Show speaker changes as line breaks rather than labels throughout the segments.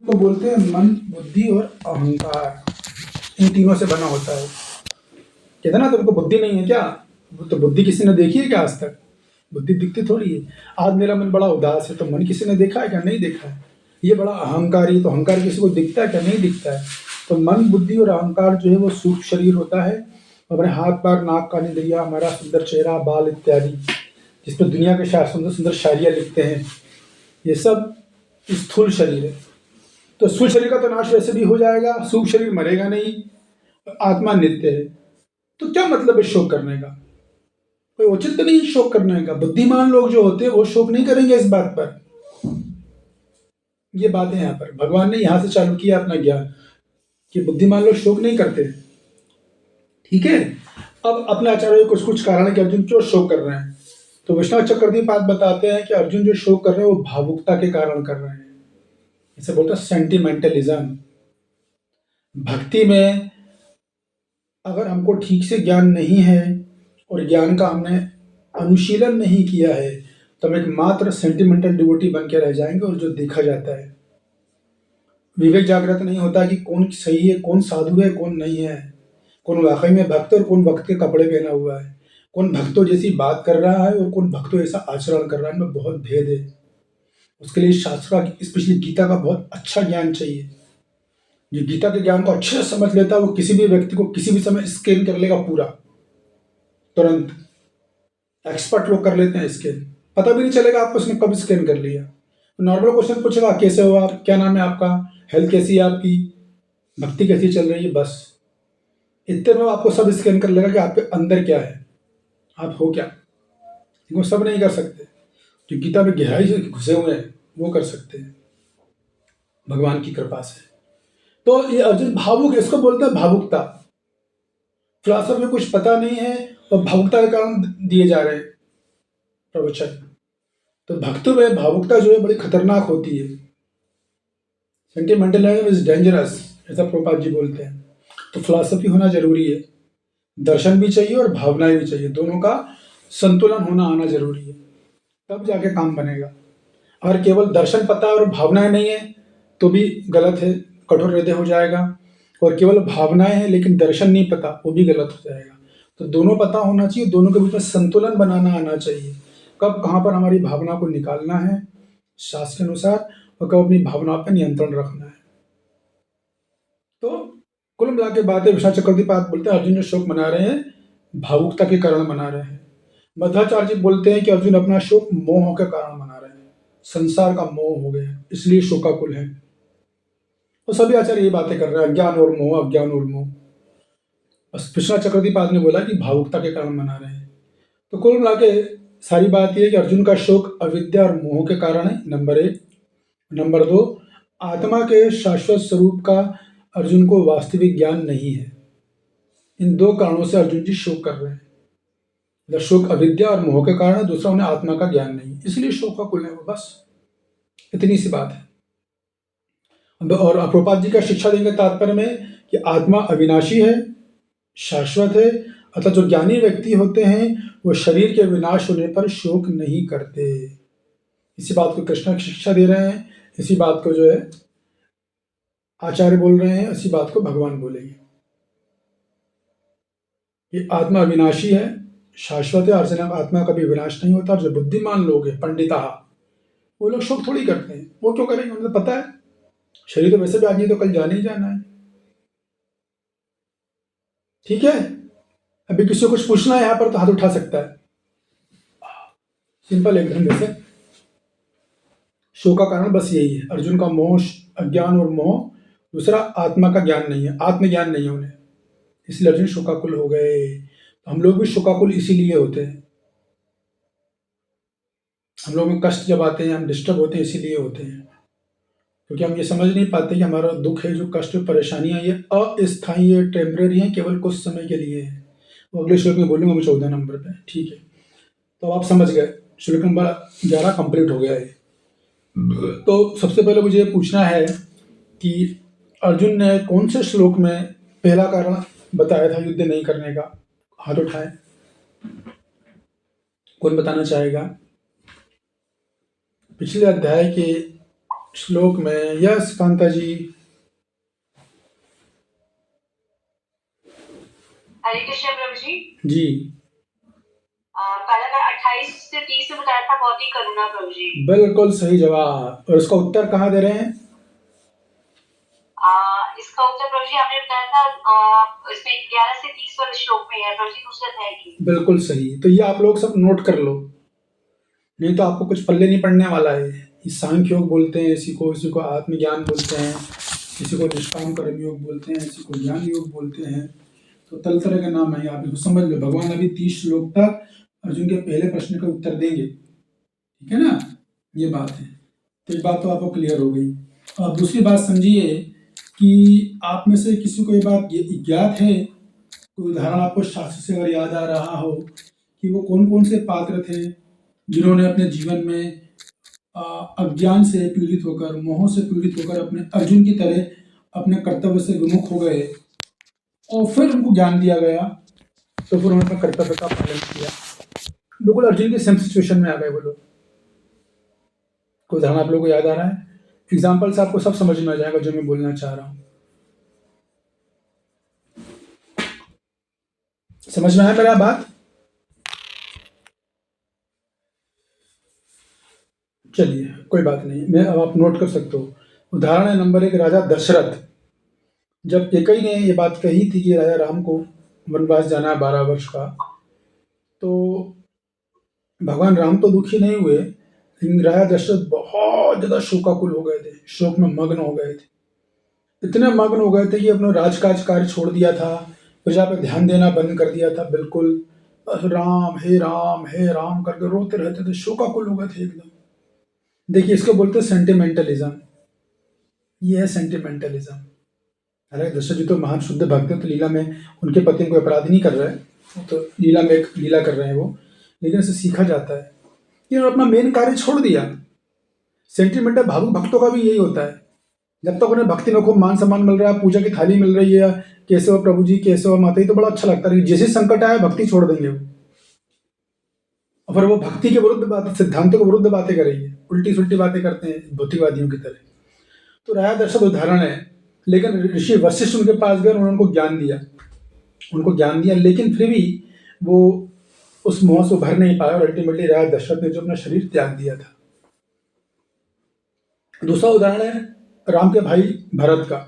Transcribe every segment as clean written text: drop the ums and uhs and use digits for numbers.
को बोलते हैं मन, बुद्धि और अहंकार। इन तीनों से बना होता है। कहते ना तुमको बुद्धि नहीं है क्या? तो बुद्धि किसी ने देखी है क्या आज तक? बुद्धि दिखती थोड़ी है। आज मेरा मन बड़ा उदास है तो मन किसी ने देखा है क्या? नहीं देखा है। ये बड़ा अहंकारी, तो अहंकार किसी को दिखता है क्या? नहीं दिखता है। तो मन, बुद्धि और अहंकार जो है वो सूक्ष्म शरीर होता है। हमारे हाथ, पैर, नाक, कान, इंद्रियां, हमारा सुंदर चेहरा, बाल इत्यादि, जिस पर दुनिया के शायर सुंदर सुंदर शायरियाँ लिखते हैं, ये सब स्थूल शरीर है। तो स्थूल शरीर का तो नाश वैसे भी हो जाएगा, सूक्ष्म शरीर मरेगा नहीं, आत्मा नित्य है। तो क्या मतलब है शोक करने का? कोई उचित नहीं है शोक करने का। बुद्धिमान लोग जो होते हैं वो शोक नहीं करेंगे इस बात पर। ये बात है यहाँ पर भगवान ने यहाँ से चालू किया अपना ज्ञान कि बुद्धिमान लोग शोक नहीं करते। ठीक है। अब अपने आचार्य कुछ कुछ कारण है कि अर्जुन क्यों शोक कर रहे हैं। तो विश्वनाथ चक्रवर्ती बात बताते हैं कि अर्जुन जो शोक कर रहे हैं वो भावुकता के कारण कर रहे हैं। इसे बोलते हैं सेंटिमेंटलिज्म। भक्ति में अगर हमको ठीक से ज्ञान नहीं है और ज्ञान का हमने अनुशीलन नहीं किया है तो हम एक मात्र सेंटिमेंटल डिवोटी बन के रह जाएंगे। और जो देखा जाता है, विवेक जागृत नहीं होता कि कौन सही है, कौन साधु है, कौन नहीं है, कौन वाकई में भक्त और कौन भक्त के कपड़े पहना हुआ है, कौन भक्तों जैसी बात कर रहा है और कौन भक्तों जैसा आचरण कर रहा है। इनमें बहुत भेद है। उसके लिए शास्त्र का, स्पेशली गीता का बहुत अच्छा ज्ञान चाहिए। जो गीता के ज्ञान को अच्छे से समझ लेता है वो किसी भी व्यक्ति को किसी भी समय स्कैन कर लेगा पूरा, तुरंत। एक्सपर्ट लोग कर लेते हैं स्कैन, पता भी नहीं चलेगा आपको उसने कब स्कैन कर लिया। नॉर्मल क्वेश्चन पूछेगा, कैसे हो आप, क्या नाम है आपका, हेल्थ कैसी है आपकी, भक्ति कैसी चल रही है, बस इतने में आपको सब स्कैन कर लेगा कि आपके अंदर क्या है, आप हो क्या। वो सब नहीं कर सकते। जो गीता में गहराई से घुसे हुए हैं वो कर सकते हैं भगवान की कृपा से। तो ये अर्जुन भावुक, इसको बोलते हैं भावुकता। फिलोसफी में कुछ पता नहीं है और भावुकता के कारण दिए जा रहे हैं प्रवचन। तो भक्तों में भावुकता जो है बड़ी खतरनाक होती है। सेंटिमेंटलिज्म इज डेंजरस, ऐसा प्रभुपाद जी बोलते हैं। तो फिलोसफी होना जरूरी है। दर्शन भी चाहिए और भावनाएं भी चाहिए, दोनों का संतुलन होना आना जरूरी है, तब जाके काम बनेगा। अगर केवल दर्शन पता है और भावनाएं नहीं है तो भी गलत है, कठोर हृदय हो जाएगा। और केवल भावनाएं हैं लेकिन दर्शन नहीं पता, वो भी गलत हो जाएगा। तो दोनों पता होना चाहिए, दोनों के बीच में संतुलन बनाना आना चाहिए। कब कहाँ पर हमारी भावना को निकालना है शास्त्र के अनुसार, और कब अपनी भावना पर नियंत्रण रखना है। तो कुल मिला के बात है, विश्वनाथ चक्रवर्ती बात बोलते हैं अर्जुन जो शोक मना रहे हैं भावुकता के कारण मना रहे हैं। मध्वाचार्य जी बोलते हैं कि अर्जुन अपना शोक मोह के कारण मना रहे हैं। संसार का मोह हो गया इसलिए शोकाकुल है। तो सभी आचार्य ये बातें कर रहे हैं, अज्ञान और मोह, अज्ञान और मोह। बस विश्वनाथ चक्रवर्ती पाद ने बोला कि भावुकता के कारण मना रहे हैं। तो कुल मिला के सारी बात यह है कि अर्जुन का शोक अविद्या और मोह के कारण है, नंबर एक। नंबर दो, आत्मा के शाश्वत स्वरूप का अर्जुन को वास्तविक ज्ञान नहीं है। इन दो कारणों से अर्जुन जी शोक कर रहे हैं। शोक अविद्या और मोह के कारण है, दूसरा उन्हें आत्मा का ज्ञान नहीं, इसलिए शोकाकुल है वो। बस इतनी सी बात है। और प्रभुपाद जी का शिक्षा देने के तात्पर्य में कि आत्मा अविनाशी है, शाश्वत है, अतः जो ज्ञानी व्यक्ति होते हैं वो शरीर के विनाश होने पर शोक नहीं करते। इसी बात को कृष्ण की शिक्षा दे रहे हैं, इसी बात को जो है आचार्य बोल रहे हैं, इसी बात को भगवान बोलेंगे। ये आत्मा अविनाशी है, शाश्वत है, अर्जुन आत्मा कभी विनाश नहीं होता। और जो बुद्धिमान लोग हैं, पंडिता, वो लोग शोक थोड़ी करते हैं। वो क्यों करेंगे, उन्हें तो पता है शरीर तो वैसे भी आज नहीं तो कल जाने ही जाना है। ठीक है। अभी किसी को कुछ पूछना है यहाँ पर तो हाथ उठा सकता है, सिंपल एकदम। जैसे शोक का कारण बस यही है, अर्जुन का मोह, अज्ञान और मोह। दूसरा आत्मा का ज्ञान नहीं है, आत्मज्ञान नहीं है उन्हें, इसलिए अर्जुन शोकाकुल हो गए। तो हम लोग भी शोकाकुल इसीलिए होते हैं। हम लोग में कष्ट जब आते हैं, हम डिस्टर्ब होते हैं, इसीलिए होते हैं क्योंकि हम ये समझ नहीं पाते कि हमारा दुख है, जो कष्ट परेशानियां, ये अस्थायी है, टेम्परेरी है, केवल कुछ समय के लिए है। वो अगले श्लोक में बोलूंगा मैं 14 नंबर पे। ठीक है। तो आप समझ गए, श्लोक नंबर 11 कंप्लीट हो गया है। तो सबसे पहले मुझे ये पूछना है कि अर्जुन ने कौन से श्लोक में पहला कारण बताया था युद्ध नहीं करने का? हाथ उठाए, कौन बताना चाहेगा? पिछले अध्याय के श्लोक में। यस कांता जी।
हरे कृष्ण प्रभु जी।
जी
पहले का 28 से 30 से बताया था, बहुत ही करुणा प्रभु जी।
बिल्कुल सही जवाब। और इसका उत्तर कहाँ दे रहे हैं?
इसका उत्तर प्रभु जी आपने बताया था इसमें 11 से 30 वाले श्लोक में है प्रभु जी, दूसरे अध्याय की।
बिल्कुल सही। तो ये आप लोग सब नोट कर लो, नहीं तो आपको कुछ पल्ले नहीं पड़ने वाला है। इस सांख्य योग बोलते हैं इसी को आत्मज्ञान बोलते हैं, किसी को निष्काम कर्म योग बोलते हैं, इसी को ज्ञान योग बोलते हैं। तो तरह तरह के नाम है, आप इसको समझ लो। भगवान अभी 30 श्लोक तक अर्जुन के पहले प्रश्न का उत्तर देंगे, ठीक है ना? ये बात है। तो एक बात तो आपको क्लियर हो गई। अब दूसरी बात समझिए कि आप में से किसी को ये बात ज्ञात है, कोई उदाहरण आपको शास्त्र से अगर याद आ रहा हो कि वो कौन कौन से पात्र थे जिन्होंने अपने जीवन में अज्ञान से पीड़ित होकर, मोह से पीड़ित होकर अपने अर्जुन की तरह अपने कर्तव्य से विमुख हो गए और फिर उनको ज्ञान दिया गया, तो फिर उन्होंने अपने कर्तव्य का पालन किया। बिल्कुल अर्जुन के सेम सिचुएशन में आ गए वो लोग। कोई उदाहरण आप लोगों को याद आ रहा है? एग्जाम्पल से आपको सब समझ में आ जाएगा जो मैं बोलना चाह रहा हूँ। समझ में आया मेरा बात? चलिए कोई बात नहीं, मैं अब आप नोट कर सकते हो। उदाहरण है नंबर 1, राजा दशरथ। जब कैकई ने ये बात कही थी कि राजा राम को वनवास जाना है 12 वर्ष का, तो भगवान राम तो दुखी नहीं हुए, लेकिन राजा दशरथ बहुत ज्यादा शोकाकुल हो गए थे, शोक में मग्न हो गए थे। इतने मग्न हो गए थे कि अपना राजकाज कार्य छोड़ दिया था, प्रजा पर ध्यान देना बंद कर दिया था बिल्कुल। बस राम हे राम करके रोते रहते थे, शोकाकुल हो गए थे एकदम। देखिए इसको बोलते हैं सेंटिमेंटलिज्म। ये है सेंटिमेंटलिज्म। हालांकि दशरथ जी तो महान शुद्ध भक्त हैं, तो लीला में उनके पति को अपराध नहीं कर रहे हैं, तो लीला में एक लीला कर रहे हैं वो, लेकिन इससे सीखा जाता है कि उन्होंने अपना मेन कार्य छोड़ दिया। सेंटिमेंटल भावुक भक्तों का भी यही होता है। जब तक उन्हें भक्ति में खूब मान सम्मान मिल रहा है, पूजा की थाली मिल रही है, कैसे हो प्रभु जी, कैसे हो माता जी, तो बड़ा अच्छा लगता है। जैसे संकट आया भक्ति छोड़ देंगे वो, और फिर वो भक्ति के विरुद्ध बात, सिद्धांतों के विरुद्ध बातें करेंगे, उल्टी सुल्टी बातें करते हैं भौतिकवादियों की तरह। तो राजा दशरथ उदाहरण है। लेकिन ऋषि वशिष्ठ उनके पास गए, उन्होंने उनको ज्ञान दिया, लेकिन फिर भी वो उस मोह से उभर नहीं पाया और अल्टीमेटली राजा दशरथ ने जो अपना शरीर त्याग दिया था। दूसरा उदाहरण है राम के भाई भरत का।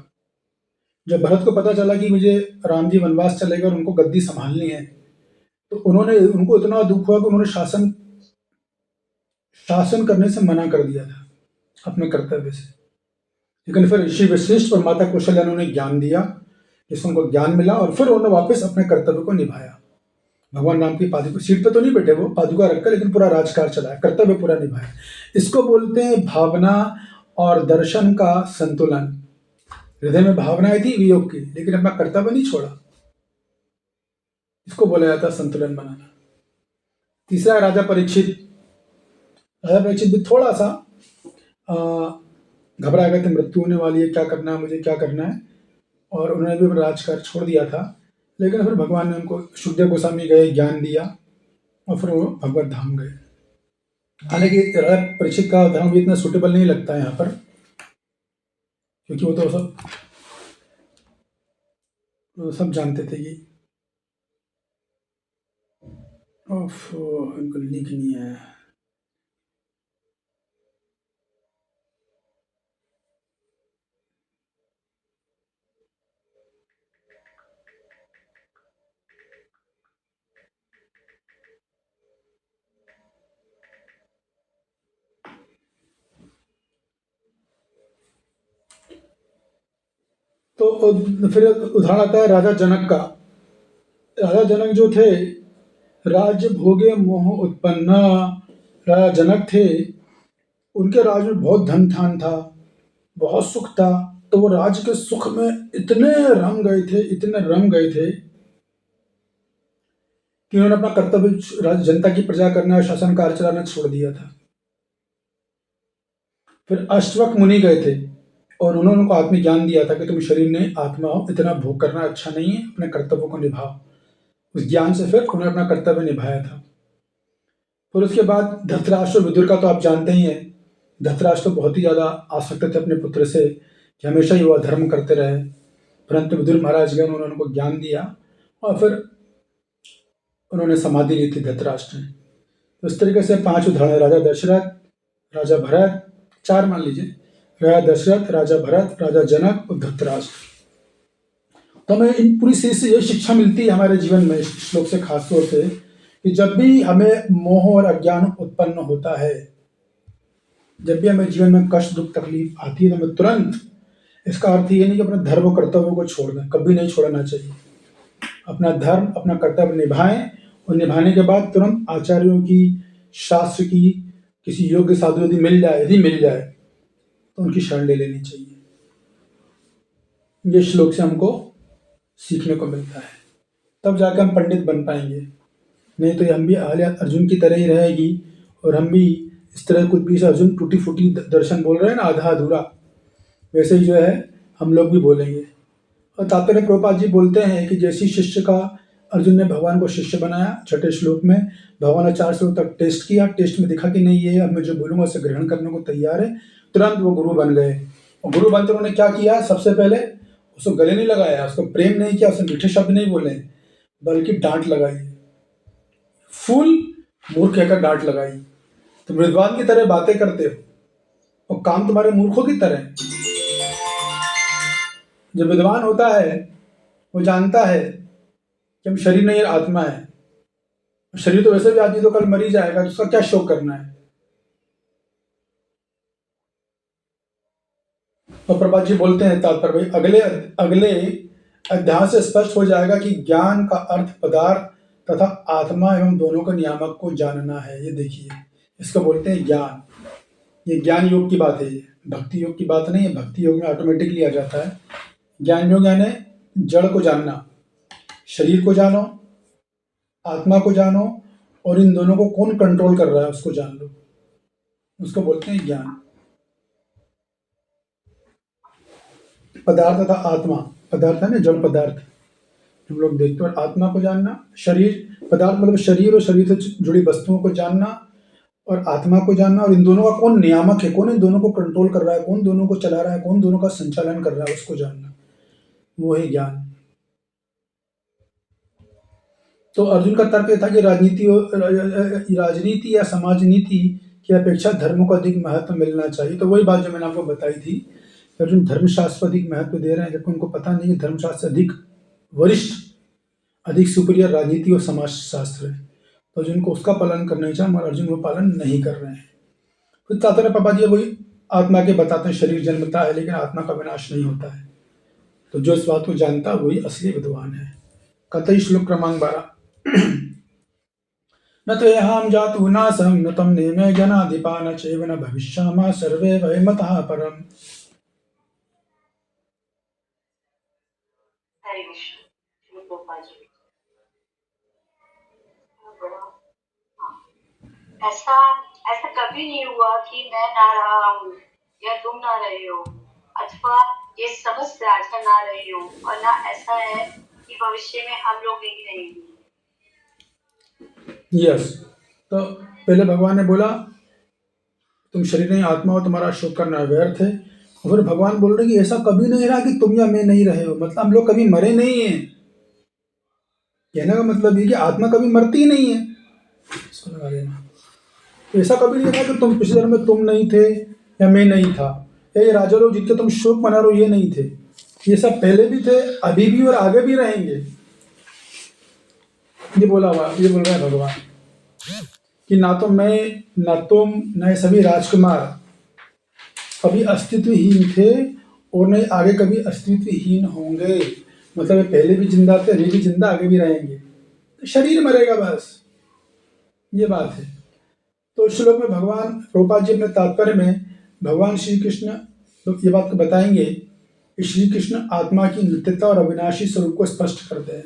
जब भरत को पता चला कि मुझे राम जी वनवास चले गए और उनको गद्दी संभालनी है, तो उनको इतना दुख हुआ कि उन्होंने शासन करने से मना कर दिया था अपने कर्तव्य से। लेकिन फिर ऋषि वशिष्ठ और माता कौशल्या ने उन्हें ज्ञान दिया, जिससे उनको ज्ञान मिला और फिर उन्होंने वापस अपने कर्तव्य को निभाया। भगवान राम की पादुका सीट पे तो नहीं बैठे वो, पादुका रखकर, लेकिन पूरा राजकाज चलाया, कर्तव्य पूरा निभाया। इसको बोलते हैं भावना और दर्शन का संतुलन। हृदय में भावनाएं थी वियोग की, लेकिन अपना कर्तव्य नहीं छोड़ा। इसको बोला जाता है संतुलन बनाना। तीसरा राजा परीक्षित। राजा परीक्षित भी थोड़ा सा घबरा गए थे, मृत्यु होने वाली है, क्या करना है मुझे, क्या करना है, और उन्होंने भी अपना राजकाज छोड़ दिया था। लेकिन फिर भगवान ने उनको, शुद्धदेव गोस्वामी गए, ज्ञान दिया और फिर वो भगवत धाम गए। हालांकि राजा परीक्षित का उदाहरण भी इतना सुटेबल नहीं लगता है यहाँ पर, क्योंकि वो तो सब जानते थे कि इनको लिख नहीं है। तो फिर उदाहरण आता है राजा जनक का। राजा जनक जो थे, राज्य भोगे मोह उत्पन्न राजा जनक थे। उनके राज में बहुत धन धान था, बहुत सुख था। तो वो राज्य के सुख में इतने रम गए थे कि उन्होंने अपना कर्तव्य जनता की प्रजा करना और शासन कार्य चलाना छोड़ दिया था। फिर अष्टवक मुनि गए थे और उन्होंने उनको आत्मज्ञान दिया था कि तुम शरीर नहीं आत्मा हो, इतना भोग करना अच्छा नहीं है, अपने कर्तव्यों को निभाओ। उस ज्ञान से फिर उन्होंने अपना कर्तव्य निभाया था। फिर उसके बाद धृतराष्ट्र और विदुर का तो आप जानते ही हैं धृतराष्ट्र बहुत ही ज़्यादा आसक्त थे अपने पुत्र से कि हमेशा ही वह धर्म करते रहे, परंतु विदुर महाराज गए, उन्होंने उनको ज्ञान दिया और फिर उन्होंने समाधि ली थी धृतराष्ट्र ने। तो इस तरीके से 5 उदाहरण, राजा दशरथ, राजा भरत, 4 मान लीजिए, राजा दशरथ, राजा भरत, राजा जनक और धृतराष्ट्र। तो हमें इन पूरी सीरीज से ये शिक्षा मिलती है हमारे जीवन में, इस श्लोक से खास तौर से, कि जब भी हमें मोह और अज्ञान उत्पन्न होता है, जब भी हमें जीवन में कष्ट, दुख, तकलीफ आती है, तो हमें तुरंत, इसका अर्थ ये नहीं कि अपने धर्म कर्तव्यों को छोड़ दें, कभी नहीं छोड़ना चाहिए। अपना धर्म, अपना कर्तव्य निभाएं और निभाने के बाद तुरंत आचार्यों की, शास्त्र की, किसी योग्य साधु यदि मिल जाए तो उनकी शरण ले लेनी चाहिए। ये श्लोक से हमको सीखने को मिलता है, तब जाकर हम पंडित बन पाएंगे। नहीं तो हम भी आलिया अर्जुन की तरह ही रहेगी और हम भी इस तरह कुछ भी अर्जुन टूटी फूटी दर्शन बोल रहे हैं ना, आधा अधूरा, वैसे ही जो है हम लोग भी बोलेंगे। और तात्पर्य प्रभुपाद जी बोलते हैं कि जैसी शिष्य का अर्जुन ने भगवान को शिष्य बनाया, 6ठे श्लोक में भगवान ने 4 श्लोक तक टेस्ट किया, टेस्ट में दिखा कि नहीं ये अब मैं जो बोलूँगा उसे ग्रहण करने को तैयार है, तुरंत वो गुरु बन गए। और गुरु बनते उन्होंने क्या किया, सबसे पहले उसको गले नहीं लगाया, उसको प्रेम नहीं किया, उसे मीठे शब्द नहीं बोले, बल्कि डांट लगाई, फूल मूर्ख कहकर डांट लगाई। तुम विद्वान की तरह बातें करते हो और काम तुम्हारे मूर्खों की तरह। जो विद्वान होता है वो जानता है कि हम शरीर नहीं आत्मा है, शरीर तो वैसे भी आदमी तो कल मर ही जाएगा, तो उसका क्या शोक करना है। और प्रभुपाद जी बोलते हैं तात्पर्य भाई, अगले अध्याय से स्पष्ट हो जाएगा कि ज्ञान का अर्थ पदार्थ तथा आत्मा एवं दोनों के नियामक को जानना है। ये देखिए, इसको बोलते हैं ज्ञान। ये ज्ञान योग की बात है, ये भक्ति योग की बात नहीं है। भक्ति योग में ऑटोमेटिकली आ जाता है। ज्ञान योग यानी जड़ को जानना, शरीर को जानो, आत्मा को जानो, और इन दोनों को कौन कंट्रोल कर रहा है उसको जान लो, उसको बोलते हैं ज्ञान। पदार्थ तथा आत्मा, पदार्थ है ना जड़ पदार्थ हम लोग देखते हैं, और आत्मा को जानना, शरीर पदार्थ मतलब शरीर और शरीर से जुड़ी वस्तुओं को जानना, और आत्मा को जानना, और इन दोनों का कौन नियामक है, कौन इन दोनों को कंट्रोल कर रहा है, कौन दोनों को चला रहा है, कौन दोनों का संचालन कर रहा है, उसको जानना, वो है ज्ञान। तो अर्जुन का तर्क यह था कि राजनीति या समाज नीति की अपेक्षा धर्म को अधिक महत्व मिलना चाहिए। तो वही बात जो मैंने आपको बताई थी, अर्जुन धर्मशास्त्र को अधिक महत्व दे रहे हैं, जबकि उनको पता नहीं है धर्मशास्त्र से अधिक वरिष्ठ, अधिक सुपीरियर राजनीति और समाज शास्त्र है। तो अर्जुन को उसका पालन करना चाहिए, मगर अर्जुन वो पालन नहीं कर रहे हैं। फिर तात्पर्य पापा जी वही आत्मा के बताते हैं, शरीर जन्मता है लेकिन आत्मा का विनाश नहीं होता है। तो जो इस बात को जानता है वही असली विद्वान है। कतई श्लोक क्रमांक 12, न तो हम जातु नासं न तम नेमे जनाधिपा न चैव न भविष्यामः सर्वे वयमतः परम्।
हरे कृष्ण। गोपाल जी, ऐसा ऐसा कभी नहीं हुआ कि मैं ना रहा हूँ या तुम ना रहे हो, अथवा ये समस्त राजा ना रहे हो, और ना ऐसा है कि भविष्य में हम लोग नहीं रहेंगे।
यस, तो पहले भगवान ने बोला तुम शरीर नहीं आत्मा हो, तुम्हारा शोक करना व्यर्थ है। और फिर भगवान बोल रहे कि ऐसा कभी नहीं रहा कि तुम या मैं नहीं रहे हो, मतलब हम लोग कभी मरे नहीं हैं। कहने का मतलब ये कि आत्मा कभी मरती ही नहीं है, इसको लगा देना। तो ऐसा कभी नहीं रहा कि तुम पिछले जन्म में तुम नहीं थे या मैं नहीं था, या ये राजा लोग जितने तुम शोक मना रहे हो ये नहीं थे। ये सब पहले भी थे, अभी भी और आगे भी रहेंगे। ये बोल रहे हैं भगवान कि ना तो मैं, ना तुम, न ये सभी राजकुमार कभी अस्तित्वहीन थे और न आगे कभी अस्तित्वहीन होंगे। मतलब ये पहले भी जिंदा थे, अभी भी जिंदा, आगे भी रहेंगे। तो शरीर मरेगा बस, ये बात है। तो श्लोक में भगवान प्रभुपाद जी अपने तात्पर्य में भगवान श्री कृष्ण तो ये बात को बताएंगे कि श्री कृष्ण आत्मा की नित्यता और अविनाशी स्वरूप को स्पष्ट करते हैं।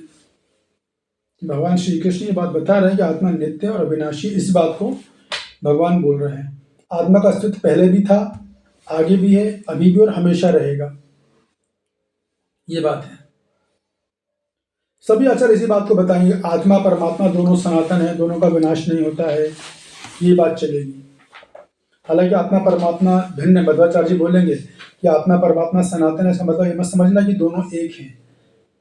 भगवान श्री कृष्ण ये बात बता रहे हैं कि आत्मा नित्य और अविनाशी, इस बात को भगवान बोल रहे हैं। आत्मा का अस्तित्व पहले भी था, आगे भी है, अभी भी और हमेशा रहेगा, ये बात है। सभी आचार्य इसी बात को बताएंगे, आत्मा परमात्मा दोनों सनातन है, दोनों का विनाश नहीं होता है, ये बात चलेगी। हालांकि आत्मा परमात्मा भिन्न है। मध्वाचार्य जी बोलेंगे कि आत्मा परमात्मा सनातन है, इसका मतलब ये मत समझना कि दोनों एक हैं,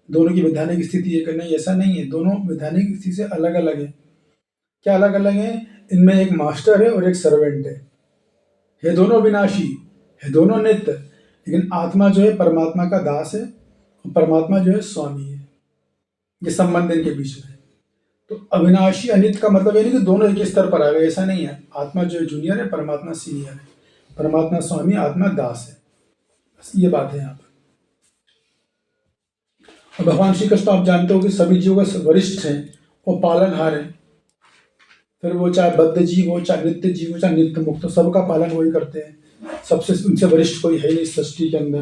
दोनों की वैधानिक स्थिति एक है। नहीं, ऐसा नहीं है, दोनों वैधानिक स्थिति से अलग अलग है। क्या अलग अलग है? इनमें एक मास्टर है और एक सर्वेंट है दोनों विनाशी, है दोनों नित्य। लेकिन आत्मा जो है परमात्मा का दास है और परमात्मा जो है स्वामी है। ये संबंध इनके बीच में है। तो अविनाशी अनित्य का मतलब ये नहीं कि दोनों एक ही स्तर पर आ गए, ऐसा नहीं है। आत्मा जो है जूनियर है, परमात्मा सीनियर है, परमात्मा स्वामी, आत्मा दास है। बस ये बात है यहाँ पर। और भगवान श्री कृष्ण आप जानते हो कि सभी जीवों का वरिष्ठ हैं, वो पालनहार है। फिर वो चाहे बद्ध जीव हो, चाहे नित्य जीव हो, चाहे नित्य मुक्त हो, सबका पालन वही करते हैं। सबसे उनसे वरिष्ठ कोई है नहीं सृष्टि के अंदर।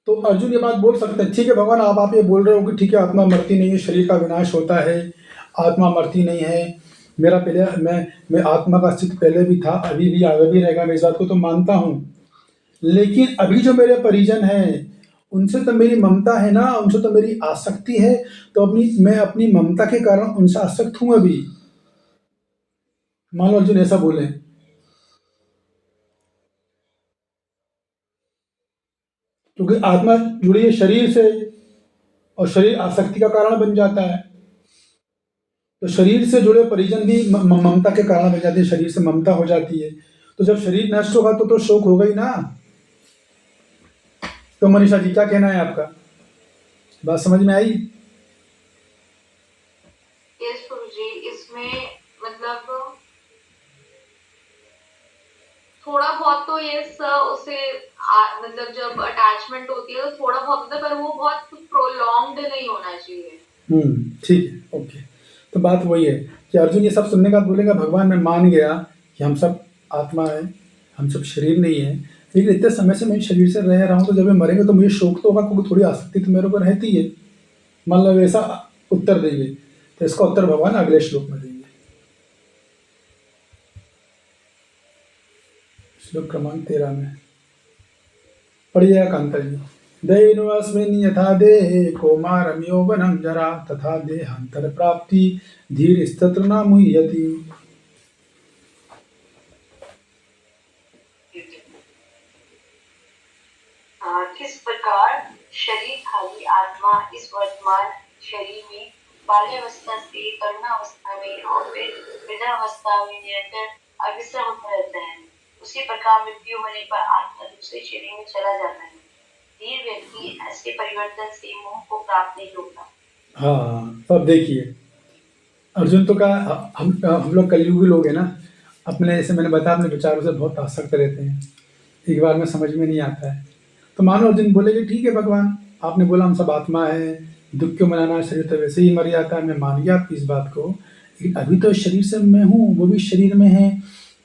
तो अर्जुन ये बात बोल सकते हैं, ठीक है भगवान, आप ये बोल रहे हो कि ठीक है आत्मा मरती नहीं है, शरीर का विनाश होता है, आत्मा मरती नहीं है। मेरा पहले मैं आत्मा का अस्तित्व पहले भी था, अभी भी आगे भी रहेगा, मैं इस बात को तो मानता हूँ। लेकिन अभी जो मेरे परिजन हैं उनसे तो मेरी ममता है ना, उनसे तो मेरी आसक्ति है। तो मैं अपनी ममता के कारण उनसे आसक्त हूँ अभी। मान लो अर्जुन ऐसा बोले, क्योंकि आत्मा जुड़ी है शरीर से और शरीर आसक्ति का कारण बन जाता है। तो शरीर से जुड़े परिजन भी ममता के कारण बन जाते हैं, शरीर से ममता हो जाती है। तो जब शरीर नष्ट होगा तो शोक होगा ही ना। तो मनीषा जी क्या कहना है आपका? बात समझ में आई?
यस गुरु जी, इसमें मतलब थोड़ा बहुत तो यस उसे मतलब जब अटैचमेंट होती है तो थोड़ा बहुत होता है, पर वो बहुत प्रोलॉन्ग्ड नहीं होना चाहिए।
ठीक है, ओके। तो बात वही है कि अर्जुन ये सब सुनने के बाद बोलेगा भगवान मैं मान गया कि हम सब आत्मा है, हम सब शरीर नहीं है, लेकिन इतने समय से मैं शरीर से रह रहा हूँ, तो जब मैं मरेंगे तो मुझे शोक तो होगा, क्योंकि थोड़ी आसक्ति तो मेरे ऊपर रहती है। मतलब ऐसा उत्तर देंगे। तो इसका उत्तर भगवान अगले श्लोक में देंगे। श्लोक क्रमांक 13 में पढ़िएगा कांता जी। दैनोऽस्मिन् यथा देहे कौमारं यौवनं जरा तथा देहांतर प्राप्ति धीरस्तत्र न मुह्यति।
किस प्रकार शरीरधारी आत्मा इस वर्तमान शरीर में बाल्यावस्था से तरुणावस्था में और फिर वृद्धावस्था में निरंतर अग्रसर होता रहता है, उसी प्रकार मृत्यु होने पर आत्मा दूसरे शरीर में चला जाता है। धीर व्यक्ति ऐसे परिवर्तन से मोह को प्राप्त नहीं होता।
हाँ, तो अब देखिए अर्जुन तो का हम लोग कलयुगी लोग हैं ना, अपने जैसे मैंने बताया अपने विचारों से बहुत आसक्त रहते हैं, एक बार में समझ में नहीं आता है। तो मानो अर्जुन बोले कि ठीक है भगवान, आपने बोला हम सब आत्मा है, दुख क्यों मनाना, शरीर तो वैसे ही मर जाता है, मैं मान गया आपकी इस बात को, लेकिन अभी तो शरीर से मैं हूँ, वो भी शरीर में है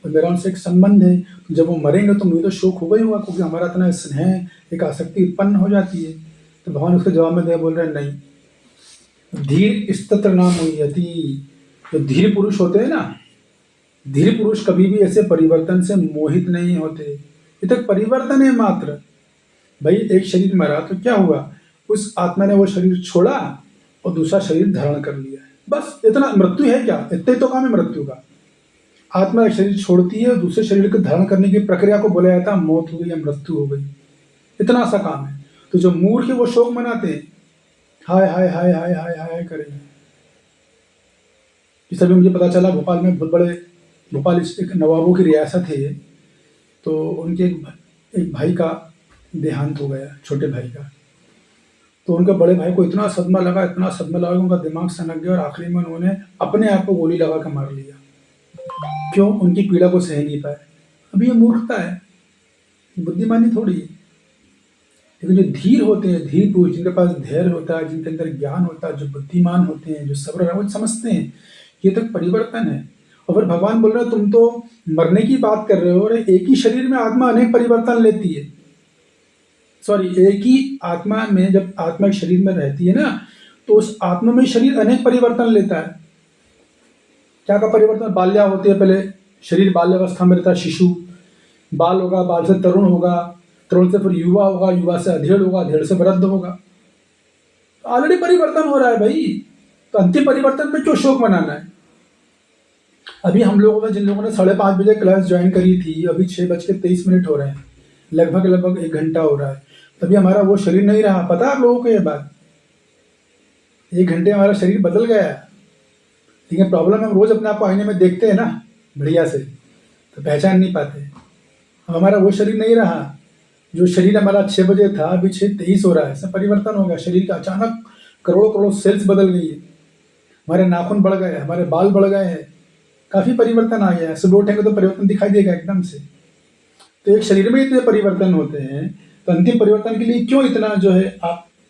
और मेरा उनसे एक संबंध है। तो जब वो मरेंगे तो मुझे तो शोक होगा ही होगा, क्योंकि हमारा इतना स्नेह, एक आसक्ति उत्पन्न हो जाती है। तो भगवान उसके जवाब में दे बोल रहे हैं नहीं, धीर स्तत्र नाम मुह्यति। जो धीर पुरुष होते हैं ना, धीर पुरुष कभी भी ऐसे परिवर्तन से मोहित नहीं होते। ये तो परिवर्तन है मात्र। भाई एक शरीर मरा तो क्या हुआ, उस आत्मा ने वो शरीर छोड़ा और दूसरा शरीर धारण कर लिया, बस इतना। मृत्यु है क्या, इतने तो काम है मृत्यु का। आत्मा एक शरीर छोड़ती है और दूसरे शरीर को धारण करने की प्रक्रिया को बोला जाता है मौत हो गई या मृत्यु हो गई, इतना सा काम है। तो जो मूर्ख है वो शोक मनाते हैं, हाय हाय हाय हाय हाय हाय करेंगे। इस अभी मुझे पता चला भोपाल में बहुत बड़े, भोपाल एक नवाबों की रियासत है ये, तो उनके एक भाई का देहांत हो गया, छोटे भाई का। तो उनके बड़े भाई को इतना सदमा लगा, इतना सदमा लगा कि उनका दिमाग सनक गया और आखिरी में उन्होंने अपने आप को गोली लगा कर मार लिया। क्यों? उनकी पीड़ा को सह नहीं पाए। अभी ये मूर्खता है, बुद्धिमानी थोड़ी है। लेकिन जो धीर होते हैं, धीर पुरुष जिनके पास धैर्य होता है, जिनके अंदर ज्ञान होता है, जो बुद्धिमान होते हैं, जो सब्र, वो समझते हैं ये तो परिवर्तन है। और फिर भगवान बोल रहे हैं तुम तो मरने की बात कर रहे हो, और एक ही शरीर में आत्मा अनेक परिवर्तन लेती है। सॉरी, एक ही आत्मा में जब आत्मा एक शरीर में रहती है ना, तो उस आत्मा में शरीर अनेक परिवर्तन लेता है। क्या का परिवर्तन? बाल्या होती है, पहले शरीर बाल्यावस्था में रहता है, शिशु, बाल होगा, बाल से तरुण होगा, तरुण से फिर युवा होगा, युवा से अधेड़ होगा, अधेड़ से वृद्ध होगा। ऑलरेडी परिवर्तन हो रहा है भाई, तो अंतिम परिवर्तन में क्यों शोक मनाना है? अभी हम लोगों में जिन लोगों ने 5:30 बजे क्लास ज्वाइन करी थी, अभी 6:23 हो रहे हैं, लगभग 1 घंटा हो रहा है, तभी हमारा वो शरीर नहीं रहा। पता है आप लोगों को ये बात? 1 घंटे हमारा शरीर बदल गया है। लेकिन प्रॉब्लम हम रोज अपने आप को आईने में देखते हैं ना बढ़िया से, तो पहचान नहीं पाते। अब हमारा वो शरीर नहीं रहा। जो शरीर हमारा 6 बजे था, अभी 6:23 हो रहा है। सब परिवर्तन हो गया शरीर का। अचानक करोड़ों करोड़ सेल्स बदल गई है। हमारे नाखून बढ़ गए, हमारे बाल बढ़ गए हैं, काफी परिवर्तन आ गया है। सुबह उठेंगे तो परिवर्तन दिखाई देगा एकदम से। तो एक शरीर में इतने परिवर्तन होते हैं, तो अंतिम परिवर्तन के लिए क्यों इतना जो है